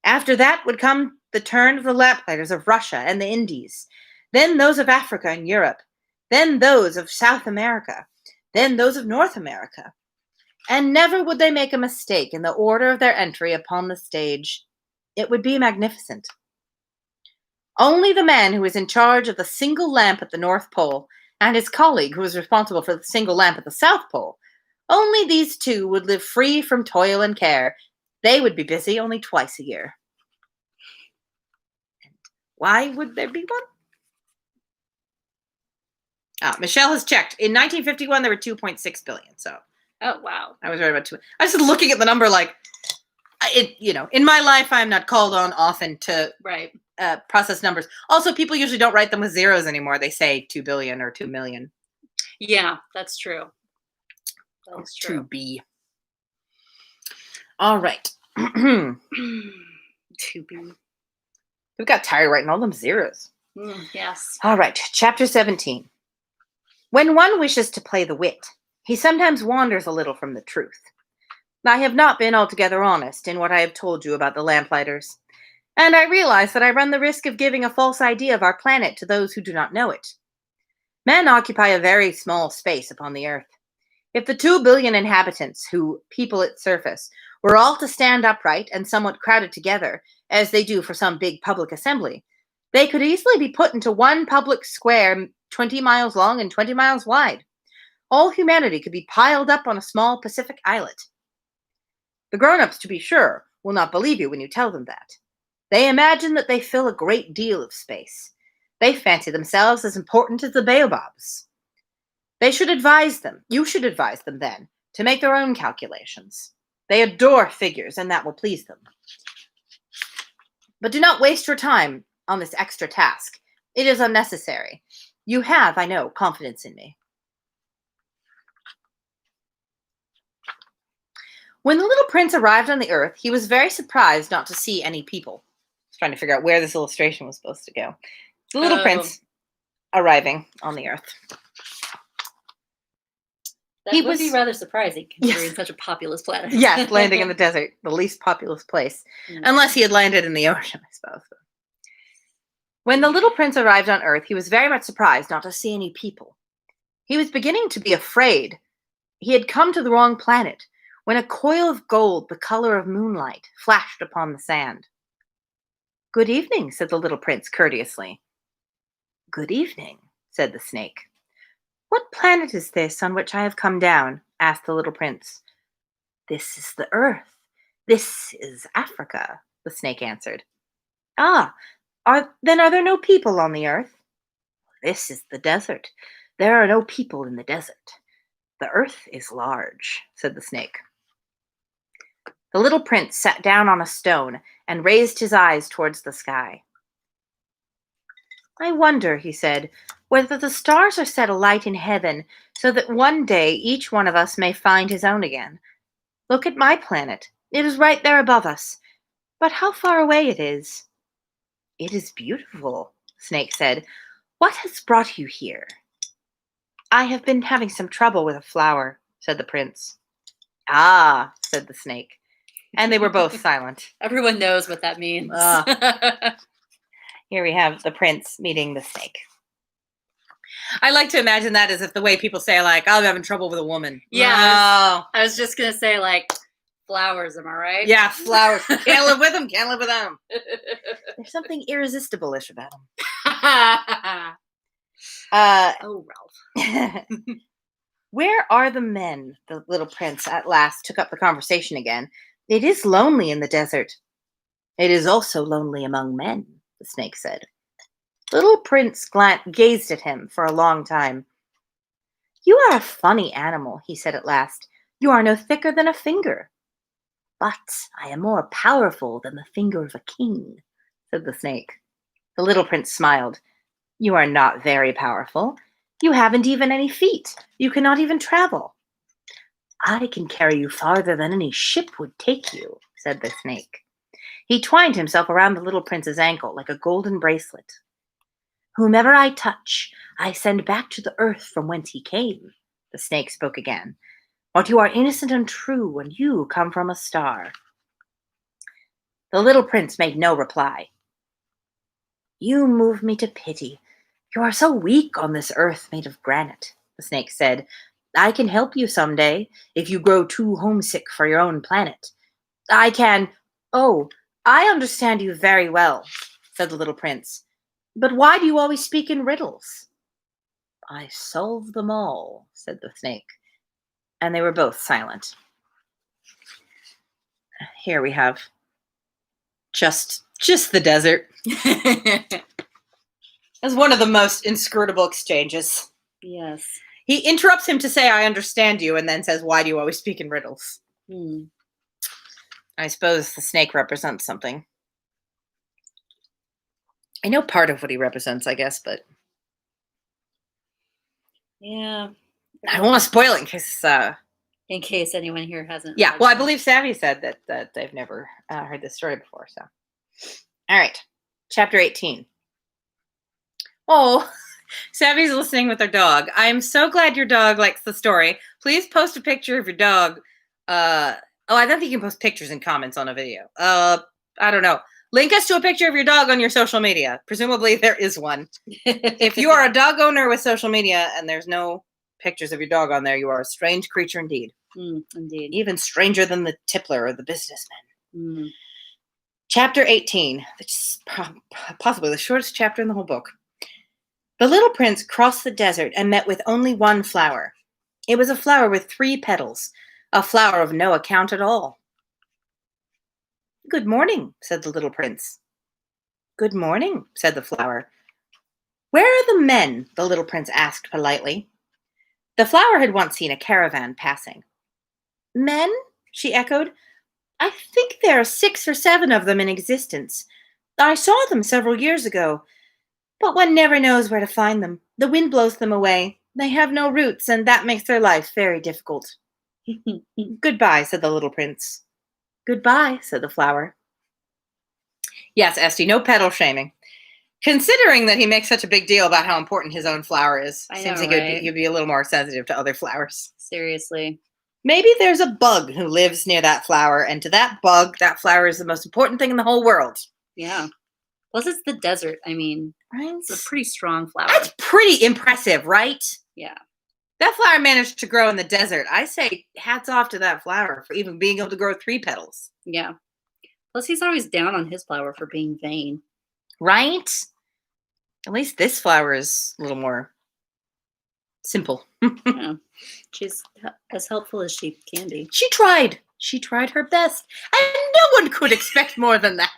After that would come the turn of the lamplighters of Russia and the Indies, then those of Africa and Europe, then those of South America, then those of North America. And never would they make a mistake in the order of their entry upon the stage. It would be magnificent. Only the man who was in charge of the single lamp at the North Pole and his colleague who was responsible for the single lamp at the South Pole, only these two would live free from toil and care. They would be busy only twice a year. And why would there be one? Michelle has checked. In 1951, there were 2.6 billion. So, oh wow, I was right about 2. I was just looking at the number, like, in my life, I am not called on often to process numbers. Also, people usually don't write them with zeros anymore. They say 2 billion or 2 million. Yeah, that's true. That's true. 2B. All right. 2B. We got tired writing all them zeros. Yes. All right. Chapter 17. When one wishes to play the wit, he sometimes wanders a little from the truth. I have not been altogether honest in what I have told you about the lamplighters, and I realize that I run the risk of giving a false idea of our planet to those who do not know it. Men occupy a very small space upon the earth. If the 2 billion inhabitants who people its surface were all to stand upright and somewhat crowded together, as they do for some big public assembly, they could easily be put into one public square 20 miles long and 20 miles wide. All humanity could be piled up on a small Pacific islet. The grown-ups, to be sure, will not believe you when you tell them that. They imagine that they fill a great deal of space. They fancy themselves as important as the baobabs. You should advise them then, to make their own calculations. They adore figures, and that will please them. But do not waste your time on this extra task. It is unnecessary. You have, I know, confidence in me. When the little prince arrived on the earth, he was very surprised not to see any people. I was trying to figure out where this illustration was supposed to go. The little prince arriving on the earth. That would be rather surprising, considering such a populous planet. Yes, landing in the desert, the least populous place. Unless he had landed in the ocean, I suppose. When the little prince arrived on earth, he was very much surprised not to see any people. He was beginning to be afraid. He had come to the wrong planet, when a coil of gold, the color of moonlight, flashed upon the sand. "Good evening," said the little prince courteously. "Good evening," said the snake. "What planet is this on which I have come down?" asked the little prince. "This is the earth. This is Africa," the snake answered. "Ah, then are there no people on the earth?" "This is the desert. There are no people in the desert. The earth is large," said the snake. The little prince sat down on a stone and raised his eyes towards the sky. "I wonder," he said, "whether the stars are set alight in heaven so that one day each one of us may find his own again. Look at my planet. It is right there above us. But how far away it is." "It is beautiful," Snake said. "What has brought you here?" "I have been having some trouble with a flower," said the prince. "Ah," said the snake. And they were both silent. Everyone knows what that means. Here we have the prince meeting the snake. I like to imagine that as if the way people say, like, "I'm having trouble with a woman." Yeah. I was just going to say, like, flowers, am I right? Yeah, flowers. Can't live with them, can't live with them. There's something irresistible-ish about them. Oh, Ralph. "Where are the men?" The little prince at last took up the conversation again. "It is lonely in the desert." "It is also lonely among men," the snake said. The little prince gazed at him for a long time. "You are a funny animal," he said at last. "You are no thicker than a finger." "But I am more powerful than the finger of a king," said the snake. The little prince smiled. "You are not very powerful. You haven't even any feet. You cannot even travel." "I can carry you farther than any ship would take you," said the snake. He twined himself around the little prince's ankle like a golden bracelet. "Whomever I touch, I send back to the earth from whence he came," the snake spoke again. "But you are innocent and true, and you come from a star." The little prince made no reply. "You move me to pity. You are so weak on this earth made of granite," the snake said. "I can help you someday, if you grow too homesick for your own planet. I can—" "Oh, I understand you very well," said the little prince. "But why do you always speak in riddles?" "I solve them all," said the snake. And they were both silent. Here we have just the desert. As one of the most inscrutable exchanges. Yes. He interrupts him to say, "I understand you," and then says, "Why do you always speak in riddles?" I suppose the snake represents something. I know part of what he represents, I guess, but yeah, I don't want to spoil it in case anyone here hasn't. Yeah, well, I believe Savvy said that they've never heard this story before. So, all right, chapter 18. Oh, Savvy's listening with her dog. "I am so glad your dog likes the story. Please post a picture of your dog." I don't think you can post pictures and comments on a video. I don't know. Link us to a picture of your dog on your social media. Presumably there is one. If you are a dog owner with social media and there's no pictures of your dog on there, you are a strange creature indeed. Indeed. Even stranger than the tippler or the businessman. Mm. Chapter 18, which is possibly the shortest chapter in the whole book. The little prince crossed the desert and met with only one flower. It was a flower with 3 petals, a flower of no account at all. Good morning, said the little prince. Good morning, said the flower. Where are the men? The little prince asked politely. The flower had once seen a caravan passing. Men? She echoed. I think there are 6 or 7 of them in existence. I saw them several years ago, but one never knows where to find them. The wind blows them away. They have no roots, and that makes their life very difficult. Goodbye, said the little prince. Goodbye, said the flower. Yes, Esty, no petal shaming. Considering that he makes such a big deal about how important his own flower is, seems like he'd be a little more sensitive to other flowers. Seriously. Maybe there's a bug who lives near that flower, and to that bug, that flower is the most important thing in the whole world. Yeah. Plus, it's the desert. I mean, right? It's a pretty strong flower. That's pretty impressive, right? Yeah. That flower managed to grow in the desert. I say hats off to that flower for even being able to grow 3 petals. Yeah. Plus, he's always down on his flower for being vain. Right? At least this flower is a little more simple. Yeah. She's as helpful as she can be. She tried. She tried her best. And no one could expect more than that.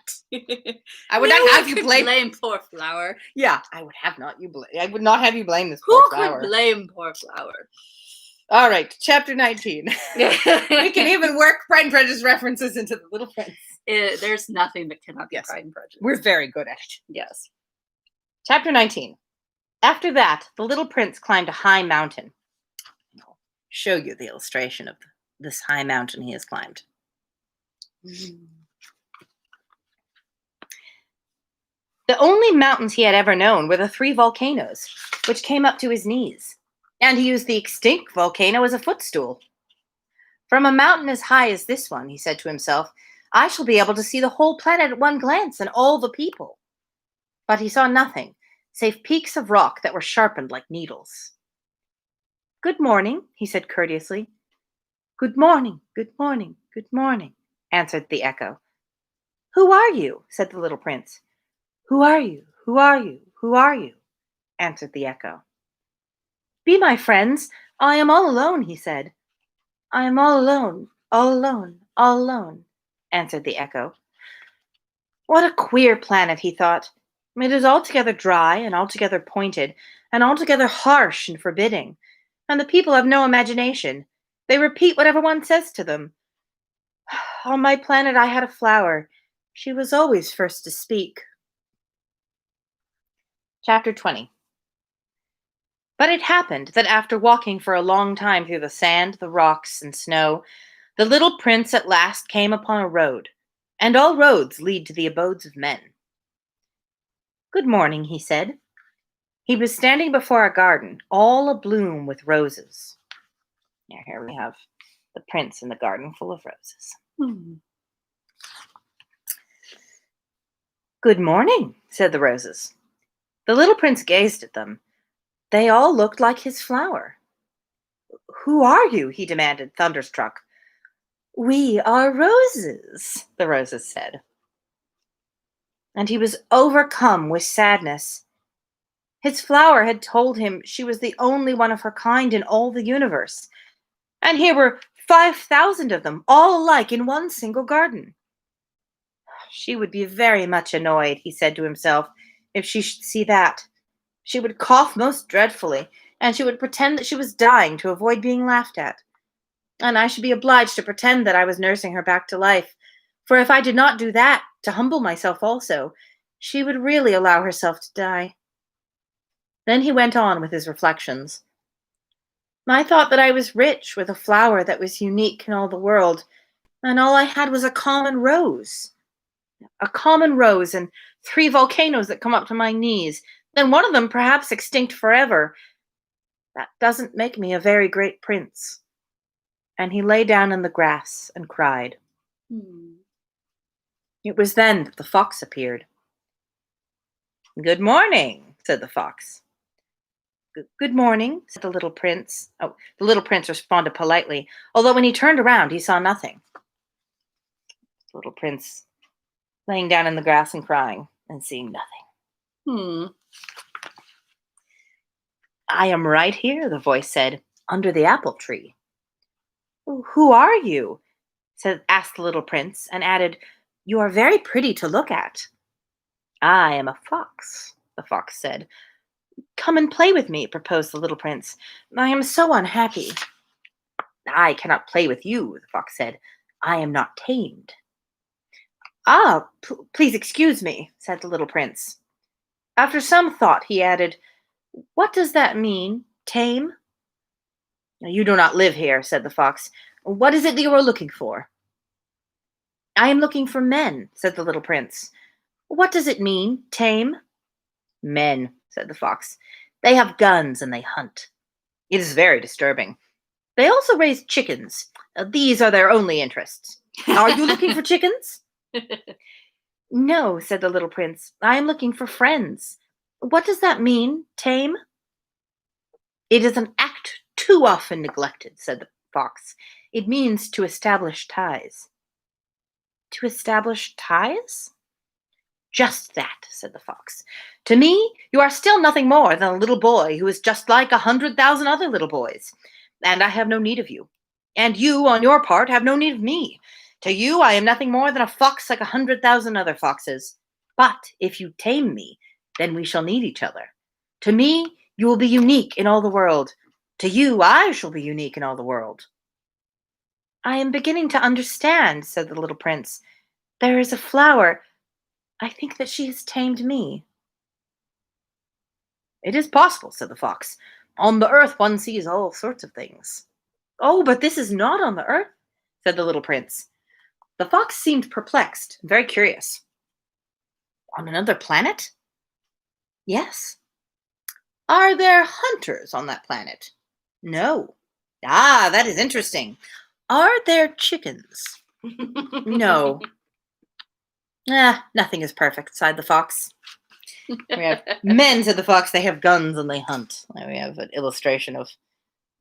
I would not have you blame poor flower. Yeah, I would not have you blame this poor flower. Who could blame poor flower? All right, chapter 19. We can even work Pride and Prejudice references into the Little Prince. There's nothing that cannot be Pride and Prejudice. We're very good at it. Yes. Chapter 19. After that, the little prince climbed a high mountain. I'll show you the illustration of this high mountain he has climbed. The only mountains he had ever known were the 3 volcanoes, which came up to his knees, and he used the extinct volcano as a footstool. From a mountain as high as this one, he said to himself, I shall be able to see the whole planet at one glance and all the people. But he saw nothing, save peaks of rock that were sharpened like needles. Good morning, he said courteously. Good morning, good morning, good morning, answered the echo. Who are you? Said the little prince. Who are you? Who are you? Who are you? Answered the echo. Be my friends. I am all alone, he said. I am all alone, all alone, all alone, answered the echo. What a queer planet, he thought. It is altogether dry and altogether pointed and altogether harsh and forbidding, and the people have no imagination. They repeat whatever one says to them. On my planet I had a flower. She was always first to speak. Chapter 20. But it happened that after walking for a long time through the sand, the rocks, and snow, the little prince at last came upon a road, and all roads lead to the abodes of men. Good morning, he said. He was standing before a garden, all abloom with roses. Now here we have the prince in the garden full of roses. Good morning, said the roses. The little prince gazed at them. They all looked like his flower. Who are you? He demanded, thunderstruck. We are roses, the roses said. And he was overcome with sadness. His flower had told him she was the only one of her kind in all the universe. And here were 5,000 of them, all alike in one single garden. She would be very much annoyed, he said to himself, if she should see that. She would cough most dreadfully, and she would pretend that she was dying to avoid being laughed at. And I should be obliged to pretend that I was nursing her back to life, for if I did not do that, to humble myself also, she would really allow herself to die. Then he went on with his reflections. I thought that I was rich with a flower that was unique in all the world, and all I had was a common rose. A common rose and 3 volcanoes that come up to my knees, then one of them perhaps extinct forever. That doesn't make me a very great prince. And he lay down in the grass and cried. It was then that the fox appeared. "Good morning," said the fox. "Good morning," said the little prince. Oh, the little prince responded politely, although when he turned around, he saw nothing. The little prince laying down in the grass and crying and seeing nothing. "I am right here," the voice said, "under the apple tree." "Who are you?" asked the little prince, and added, "You are very pretty to look at." "I am a fox," the fox said. "Come and play with me," proposed the little prince. "I am so unhappy." "I cannot play with you," the fox said. "I am not tamed." "Ah, please excuse me," said the little prince. After some thought, he added, "What does that mean, tame?" "You do not live here," said the fox. "What is it that you are looking for?" "I am looking for men," said the little prince. "What does it mean, tame?" "Men," said the fox. "They have guns and they hunt. It is very disturbing. They also raise chickens. These are their only interests. Are you looking for chickens?" "No," said the little prince. "I am looking for friends. What does that mean, tame?" "It is an act too often neglected," said the fox. "It means to establish ties." "To establish ties?" "Just that," said the fox. "To me, you are still nothing more than a little boy who is just like 100,000 other little boys, and I have no need of you. And you, on your part, have no need of me. To you, I am nothing more than a fox like 100,000 other foxes. But if you tame me, then we shall need each other. To me, you will be unique in all the world. To you, I shall be unique in all the world." "I am beginning to understand," said the little prince. "There is a flower. I think that she has tamed me." "It is possible," said the fox. "On the earth one sees all sorts of things." "Oh, but this is not on the earth," said the little prince. The fox seemed perplexed, very curious. "On another planet?" "Yes." "Are there hunters on that planet?" "No." "Ah, that is interesting. Are there chickens?" "No." Nothing is perfect," sighed the fox. We have men, said the fox. "They have guns and they hunt." And we have an illustration of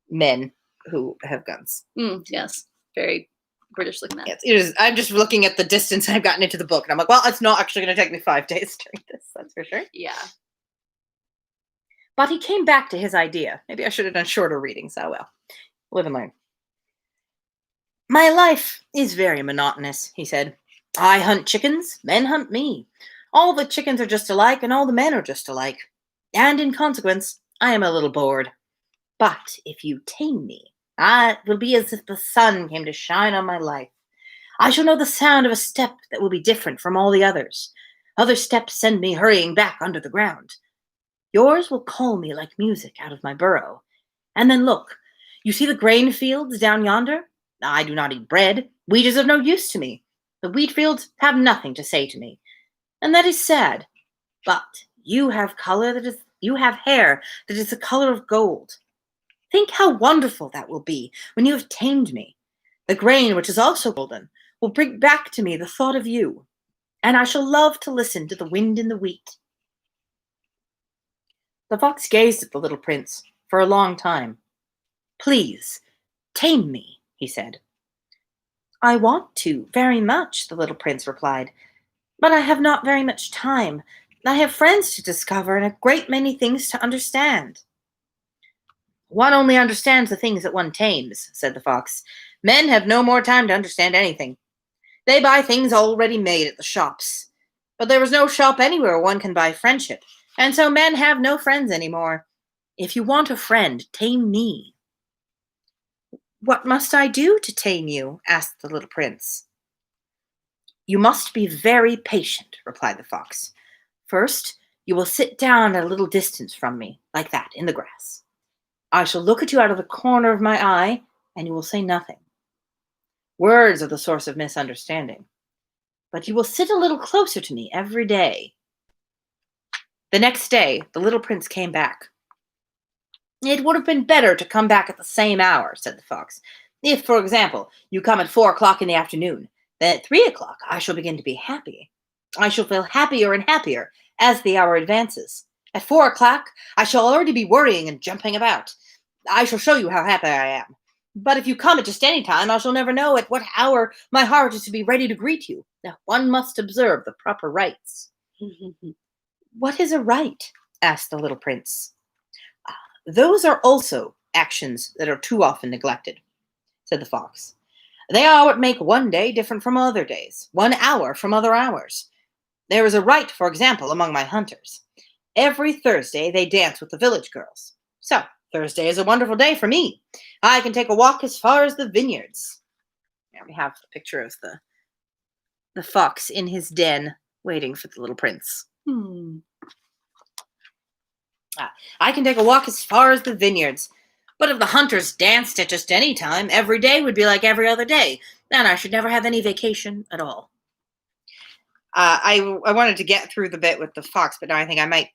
men who have guns. Yes, very British looking at. Yes, it is. I'm just looking at the distance I've gotten into the book, and I'm like, well, it's not actually going to take me 5 days to read this. That's for sure. Yeah. But he came back to his idea. Maybe I should have done shorter readings. Oh well, live and learn. "My life is very monotonous," he said. "I hunt chickens, men hunt me. All the chickens are just alike, and all the men are just alike. And in consequence, I am a little bored. But if you tame me, it will be as if the sun came to shine on my life. I shall know the sound of a step that will be different from all the others. Other steps send me hurrying back under the ground. Yours will call me like music out of my burrow. And then look, you see the grain fields down yonder? I do not eat bread. Wheat is of no use to me. The wheat fields have nothing to say to me. And that is sad. But you have hair that is the color of gold. Think how wonderful that will be when you have tamed me. The grain, which is also golden, will bring back to me the thought of you, and I shall love to listen to the wind in the wheat." The fox gazed at the little prince for a long time. "Please, tame me," he said. "I want to, very much," the little prince replied, "but I have not very much time. I have friends to discover and a great many things to understand." "One only understands the things that one tames," said the fox. "Men have no more time to understand anything. They buy things already made at the shops. But there is no shop anywhere one can buy friendship, and so men have no friends anymore. If you want a friend, tame me." "What must I do to tame you?" asked the little prince. "You must be very patient," replied the fox. "First, you will sit down at a little distance from me, like that, in the grass. I shall look at you out of the corner of my eye, and you will say nothing. Words are the source of misunderstanding. But you will sit a little closer to me every day." The next day, the little prince came back. "It would have been better to come back at the same hour," said the fox. "If, for example, you come at 4 o'clock in the afternoon, Then at 3 o'clock, I shall begin to be happy. I shall feel happier and happier as the hour advances. At 4 o'clock, I shall already be worrying and jumping about. I shall show you how happy I am. But if you come at just any time, I shall never know at what hour my heart is to be ready to greet you. Now, one must observe the proper rites." "What is a rite?" asked the little prince. "Those are also actions that are too often neglected," said the fox. "They are what make one day different from other days, one hour from other hours. There is a rite, for example, among my hunters. Every Thursday they dance with the village girls. So, Thursday is a wonderful day for me. I can take a walk as far as the vineyards." Here we have a picture of the fox in his den waiting for the little prince. "I can take a walk as far as the vineyards. But if the hunters danced at just any time, every day would be like every other day. Then I should never have any vacation at all." I wanted to get through the bit with the fox, but now I think I might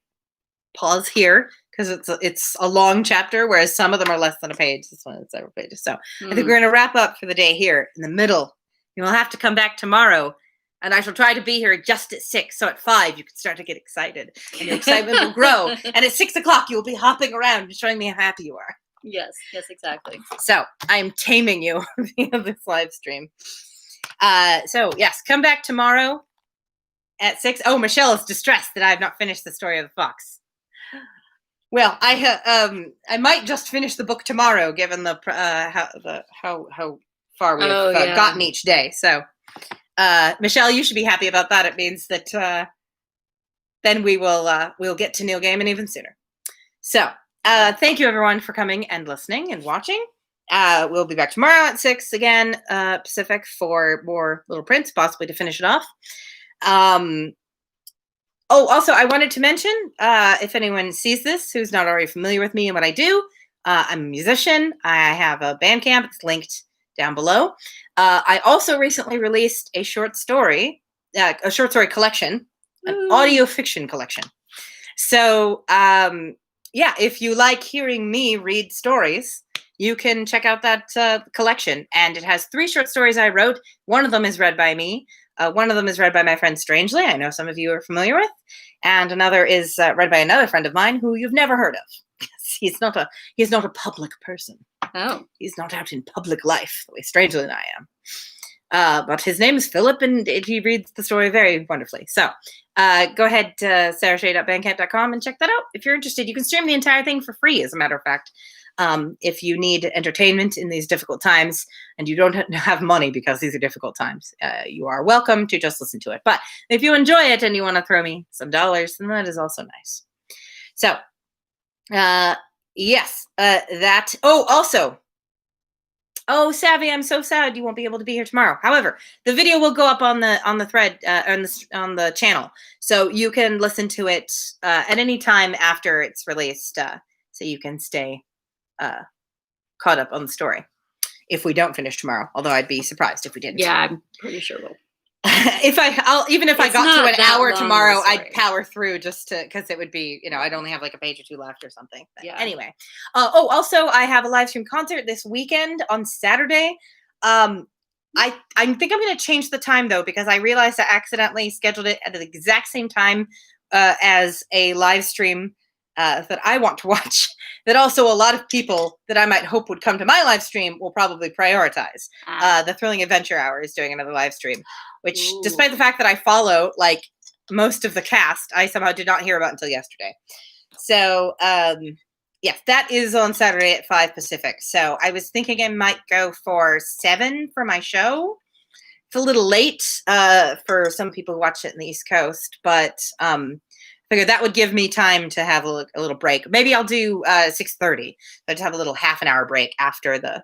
pause here because it's a long chapter, whereas some of them are less than a page. This one is several pages. So I think we're going to wrap up for the day here in the middle. You will have to come back tomorrow, and I shall try to be here just at 6. So at 5, you can start to get excited, and your excitement will grow. And at 6 o'clock, you will be hopping around and showing me how happy you are. Yes, exactly. So I am taming you via this live stream. So yes, come back tomorrow at 6. Oh, Michelle is distressed that I have not finished the story of the fox. Well, I might just finish the book tomorrow, given the how far we've gotten each day. So, Michelle, you should be happy about that. It means that then we'll get to Neil Gaiman even sooner. So, thank you everyone for coming and listening and watching. We'll be back tomorrow at 6 again, Pacific, for more Little Prince, possibly to finish it off. Also, I wanted to mention, if anyone sees this who's not already familiar with me and what I do, I'm a musician. I have a Bandcamp. It's linked down below. I also recently released a short story collection, an audio fiction collection. So, if you like hearing me read stories, you can check out that collection. And it has 3 short stories I wrote. One of them is read by me. One of them is read by my friend Strangely, I know some of you are familiar with. And another is read by another friend of mine who you've never heard of. He's not a public person. Oh. He's not out in public life the way Strangely and I am. But his name is Philip, and he reads the story very wonderfully. So go ahead to thesarahshay.bandcamp.com and check that out if you're interested. You can stream the entire thing for free, as a matter of fact. If you need entertainment in these difficult times and you don't have money because these are difficult times, you are welcome to just listen to it. But if you enjoy it and you want to throw me some dollars, then that is also nice. So, yes, that. Oh, also. Oh, Savvy, I'm so sad you won't be able to be here tomorrow. However, the video will go up on the thread on the channel, so you can listen to it at any time after it's released, so you can stay caught up on the story if we don't finish tomorrow, although I'd be surprised if we didn't. Yeah, I'm pretty sure we'll. If I got to an hour tomorrow, I'd power through just to, because it would be, I'd only have like a page or 2 left or something. But yeah. Anyway. Also, I have a live stream concert this weekend on Saturday. I think I'm going to change the time though, because I realized I accidentally scheduled it at the exact same time as a live stream that I want to watch, that also a lot of people that I might hope would come to my live stream will probably prioritize. The Thrilling Adventure Hour is doing another live stream, which, despite the fact that I follow like most of the cast, I somehow did not hear about until yesterday. So, yes, that is on Saturday at 5 Pacific. So I was thinking I might go for 7 for my show. It's a little late for some people who watch it in the East Coast, but figured that would give me time to have a little break. Maybe I'll do 6:30. So just have a little half an hour break after the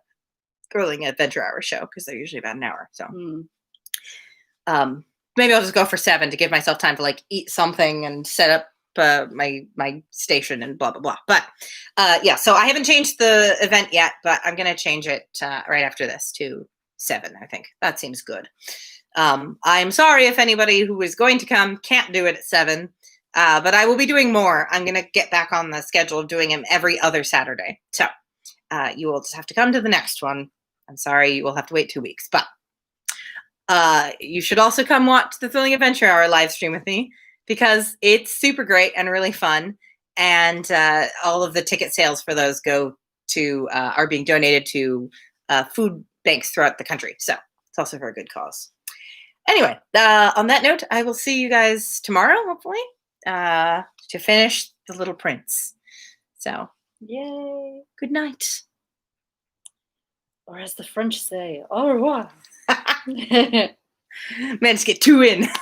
Thrilling Adventure Hour show, because they're usually about an hour. So maybe I'll just go for 7 to give myself time to like eat something and set up my station and blah blah blah. But so I haven't changed the event yet, but I'm gonna change it right after this to 7. I think that seems good. I'm sorry if anybody who is going to come can't do it at 7. But I will be doing more. I'm going to get back on the schedule of doing them every other Saturday. So you will just have to come to the next one. I'm sorry, you will have to wait 2 weeks. But You should also come watch the Thrilling Adventure Hour live stream with me because it's super great and really fun. And all of the ticket sales for those are being donated to food banks throughout the country. So it's also for a good cause. Anyway, on that note, I will see you guys tomorrow, hopefully, to finish The Little Prince. So, yay. Good night. Or as the French say, au revoir. Managed to get 2 in. Yeah.